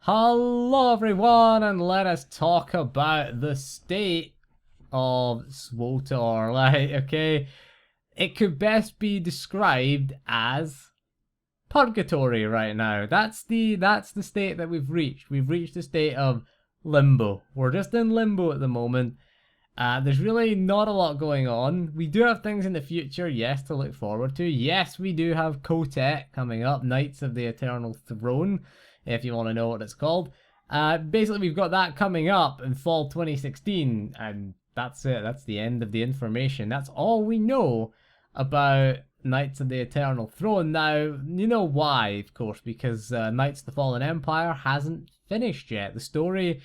Hello everyone, and let us talk about the state of SWTOR. Okay, it could best be described as purgatory right now. That's the state that we've reached. We've reached the state of limbo. We're just in limbo at the moment. There's really not a lot going on. We do have things in the future, yes, to look forward to. Yes, we do have Kotek coming up, Knights of the Eternal Throne, if you want to know what it's called. Basically, we've got that coming up in fall 2016, and that's it. That's the end of the information. That's all we know about Knights of the Eternal Throne. Now, you know why, of course, because Knights of the Fallen Empire hasn't finished yet. The story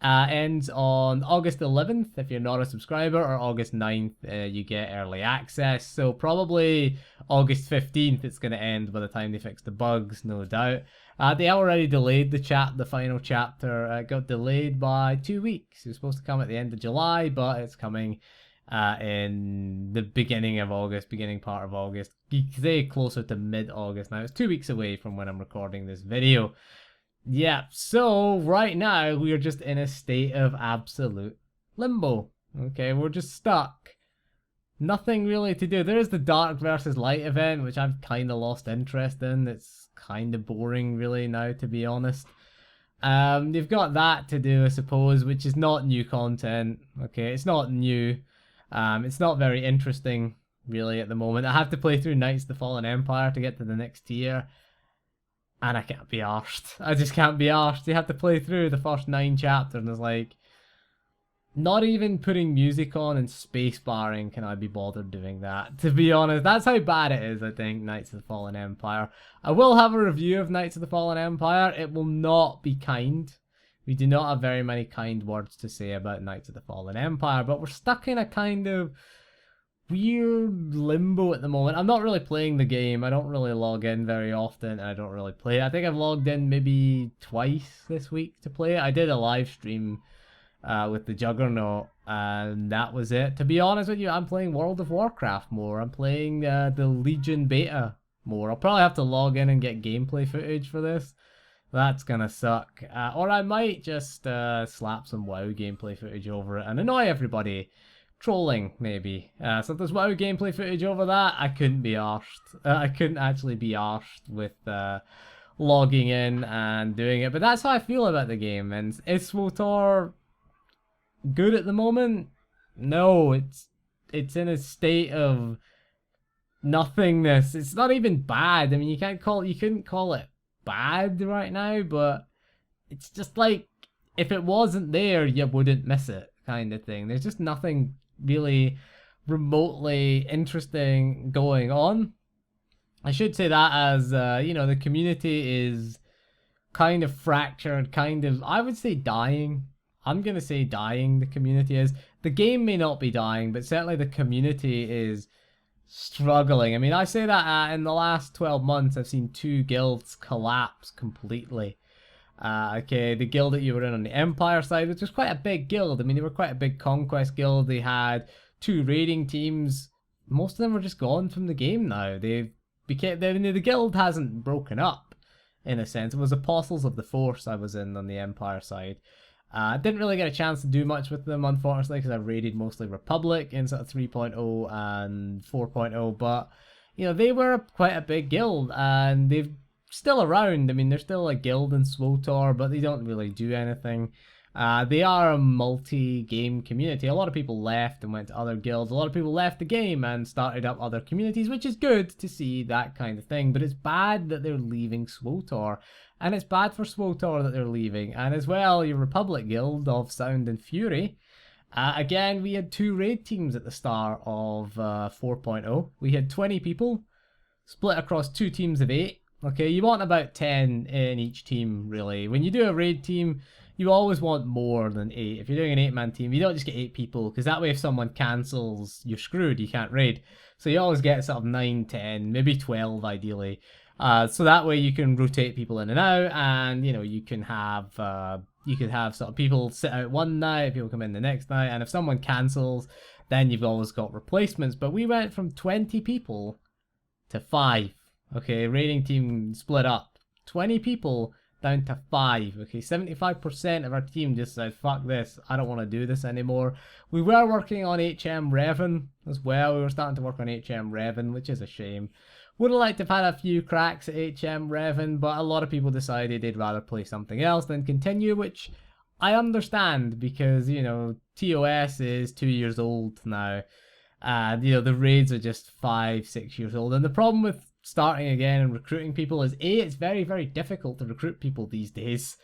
ends on August 11th if you're not a subscriber, or August 9th you get early access. So probably August 15th it's going to end by the time they fix the bugs, no doubt. They already delayed the final chapter. It got delayed by 2 weeks. It was supposed to come at the end of July, but it's coming in the beginning of August, beginning part of August. You could say closer to mid-August now. It's 2 weeks away from when I'm recording this video. Yeah, so right now we are just in a state of absolute limbo. Okay, we're just stuck. Nothing really to do. There is the dark versus light event, which I've kind of lost interest in. It's kind of boring really now, to be honest. You've got that to do, I suppose, which is not new content. Okay, it's not new. It's not very interesting really at the moment. I have to play through Knights of the Fallen Empire to get to the next tier. And I can't be arsed. I just can't be arsed. You have to play through the first 9 chapters, and it's like, not even putting music on and space barring can I be bothered doing that. To be honest, that's how bad it is, I think, Knights of the Fallen Empire. I will have a review of Knights of the Fallen Empire. It will not be kind. We do not have very many kind words to say about Knights of the Fallen Empire, but we're stuck in a kind of weird limbo at the moment. I'm not really playing the game. I don't really log in very often, and I don't really play it. I think I've logged in maybe twice this week to play it. I did a live stream with the Juggernaut, and that was it. To be honest with you, I'm playing World of Warcraft more. I'm playing the Legion beta more. I'll probably have to log in and get gameplay footage for this. That's gonna suck. Or I might just slap some WoW gameplay footage over it and annoy everybody. Trolling, maybe. So if there's WoW gameplay footage over that, I couldn't be arsed. I couldn't actually be arsed with logging in and doing it. But that's how I feel about the game. And is SWTOR good at the moment? No, it's in a state of nothingness. It's not even bad. I mean, you couldn't call it bad right now, but it's just like, if it wasn't there, you wouldn't miss it, kind of thing. There's just nothing really remotely interesting going on. I should say that as, the community is kind of fractured, kind of, I would say dying. I'm going to say dying, the community is. The game may not be dying, but certainly the community is struggling. I mean, I say that in the last 12 months, I've seen 2 guilds collapse completely. Okay, the guild that you were in on the Empire side, which was quite a big guild. I mean, they were quite a big conquest guild. They had 2 raiding teams. Most of them are just gone from the game now. The guild hasn't broken up, in a sense. It was Apostles of the Force I was in on the Empire side. Didn't really get a chance to do much with them, unfortunately, because I raided mostly Republic in sort of 3.0 and 4.0. But, they were quite a big guild, and they've still around. I mean, they're still a guild in SWTOR, but they don't really do anything. They are a multi-game community. A lot of people left and went to other guilds. A lot of people left the game and started up other communities, which is good to see that kind of thing. But it's bad that they're leaving SWTOR. And it's bad for SWTOR that they're leaving. And as well, your Republic guild of Sound and Fury. Again, we had 2 raid teams at the start of 4.0. We had 20 people split across 2 teams of 8. Okay, you want about 10 in each team, really. When you do a raid team, you always want more than 8. If you're doing an 8-man team, you don't just get 8 people, because that way if someone cancels, you're screwed, you can't raid. So you always get sort of 9, 10, maybe 12 ideally. So that way you can rotate people in and out, and you can have sort of people sit out one night, people come in the next night, and if someone cancels, then you've always got replacements. But we went from 20 people to 5. Okay, raiding team split up. 20 people down to 5. Okay, 75% of our team just said, fuck this, I don't want to do this anymore. We were working on HM Revan as well. We were starting to work on HM Revan, which is a shame. Would have liked to have had a few cracks at HM Revan, but a lot of people decided they'd rather play something else than continue, which I understand because, you know, TOS is 2 years old now. And, you know, the raids are just 5-6 years old. And the problem with starting again and recruiting people is, A, it's very, very difficult to recruit people these days.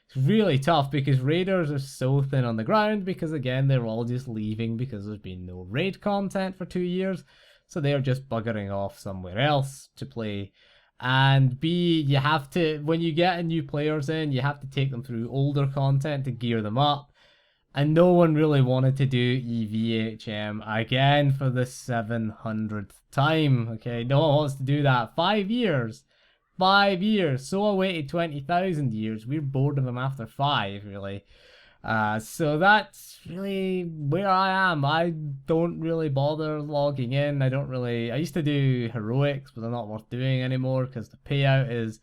It's really tough because raiders are so thin on the ground because, again, they're all just leaving because there's been no raid content for 2 years. So they're just buggering off somewhere else to play. And B, you have to, when you get new players in, you have to take them through older content to gear them up. And no one really wanted to do EVHM again for the 700th time. Okay, no one wants to do that. 5 years. 5 years. So I waited 20,000 years. We're bored of them after 5, really. So that's really where I am. I don't really bother logging in. I used to do heroics, but they're not worth doing anymore because the payout is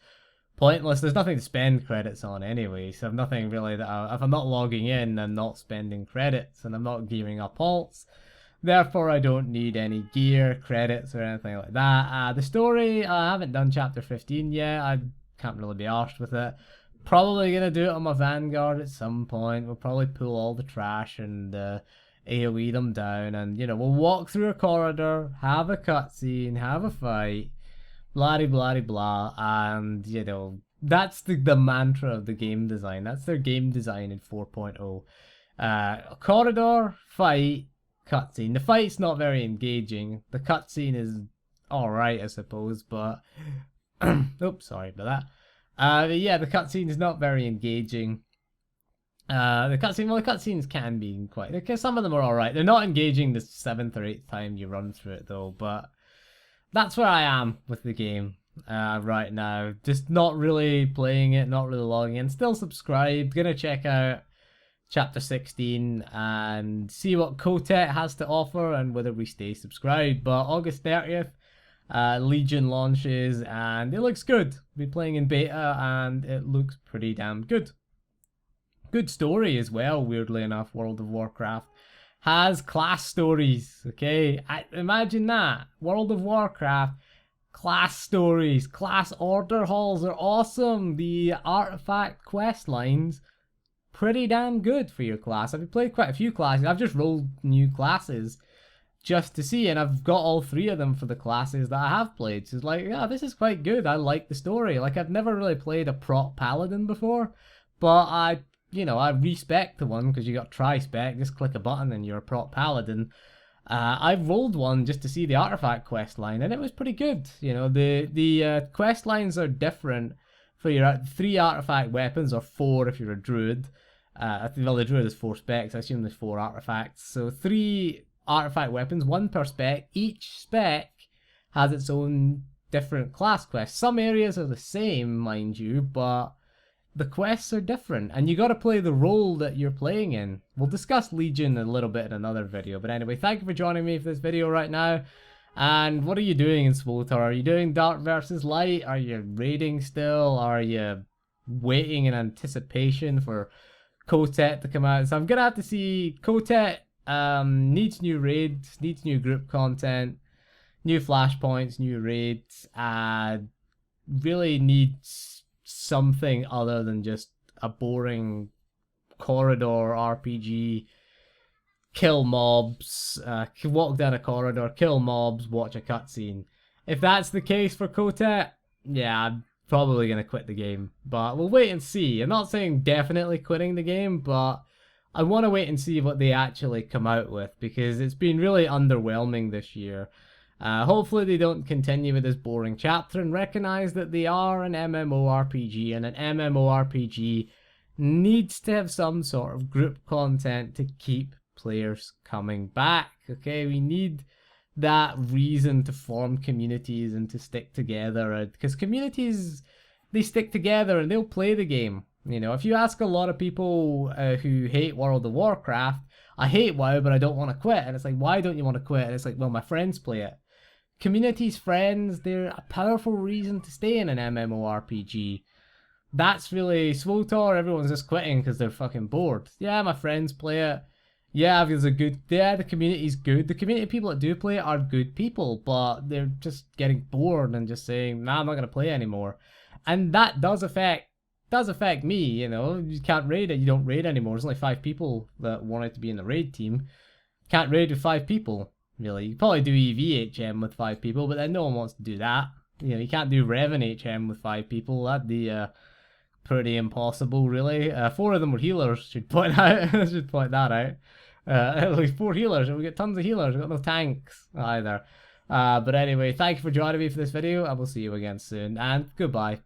pointless. There's nothing to spend credits on anyway, so I've nothing really that if I'm not logging in, I'm not spending credits, and I'm not gearing up alts. Therefore, I don't need any gear, credits, or anything like that. The story, I haven't done chapter 15 yet. I can't really be arsed with it. Probably going to do it on my Vanguard at some point. We'll probably pull all the trash and AoE them down. And, you know, we'll walk through a corridor, have a cutscene, have a fight, blah blah blah. And, you know, that's the mantra of the game design. That's their game design in 4.0. Corridor, fight, cutscene. The fight's not very engaging. The cutscene is alright, I suppose, but... Oops, sorry about that. Yeah, the cutscene is not very engaging. The cutscenes can be quite... Because some of them are alright. They're not engaging the 7th or 8th time you run through it, though. But that's where I am with the game right now. Just not really playing it, not really logging in. Still subscribed. Gonna check out Chapter 16 and see what Kotet has to offer and whether we stay subscribed. But August 30th... Legion launches and it looks good. We're playing in beta and it looks pretty damn good. Good story as well, weirdly enough. World of Warcraft has class stories, okay? Imagine that. World of Warcraft, class stories, class order halls are awesome. The artifact quest lines, pretty damn good for your class. I've played quite a few classes. I've just rolled new classes just to see, and I've got all 3 of them for the classes that I have played. So it's like, yeah, this is quite good. I like the story. Like, I've never really played a prot paladin before, but I respec the one because you got tri-spec. Just click a button and you're a prot paladin. I rolled one just to see the artifact quest line, and it was pretty good. You know, the quest lines are different for your 3 artifact weapons, or 4 if you're a druid. Well, the druid is 4 specs. I assume there's 4 artifacts. So 3 artifact weapons, 1 per spec. Each spec has its own different class quest. Some areas are the same, mind you, but the quests are different, and you got to play the role that you're playing in. We'll discuss Legion a little bit in another video, but anyway, thank you for joining me for this video right now. And what are you doing in SWTOR? Are you doing Dark versus Light? Are you raiding still? Are you waiting in anticipation for Kotet to come out? So I'm gonna have to see. Kotet needs new raids, needs new group content, new flashpoints, new raids, really needs something other than just a boring corridor RPG, kill mobs, walk down a corridor, kill mobs, watch a cutscene. If that's the case for Kotet, yeah, I'm probably going to quit the game, but we'll wait and see. I'm not saying definitely quitting the game, but I want to wait and see what they actually come out with, because it's been really underwhelming this year. Hopefully they don't continue with this boring chapter and recognize that they are an MMORPG, and an MMORPG needs to have some sort of group content to keep players coming back. Okay, we need that reason to form communities and to stick together, because communities, they stick together and they'll play the game. You know, if you ask a lot of people who hate World of Warcraft, I hate WoW, but I don't want to quit. And it's like, why don't you want to quit? And it's like, well, my friends play it. Communities, friends, they're a powerful reason to stay in an MMORPG. that's really SWTOR. Everyone's just quitting because they're fucking bored. Yeah, my friends play it. Yeah, there's a good. Yeah, the community's good. The community people that do play it are good people, but they're just getting bored and just saying, "Nah, I'm not gonna play anymore," and that does affect me. You know, you can't raid it. You don't raid anymore. There's only 5 people that wanted to be in the raid team. Can't raid with 5 people. Really, you probably do EVHM with 5 people, but then no one wants to do that. You know, you can't do Revan HM with 5 people. That'd be pretty impossible, really. 4 of them were healers. Should point out. Should point that out. At least 4 healers, and we got tons of healers. We got no tanks either. But anyway, thank you for joining me for this video. I will see you again soon, and goodbye.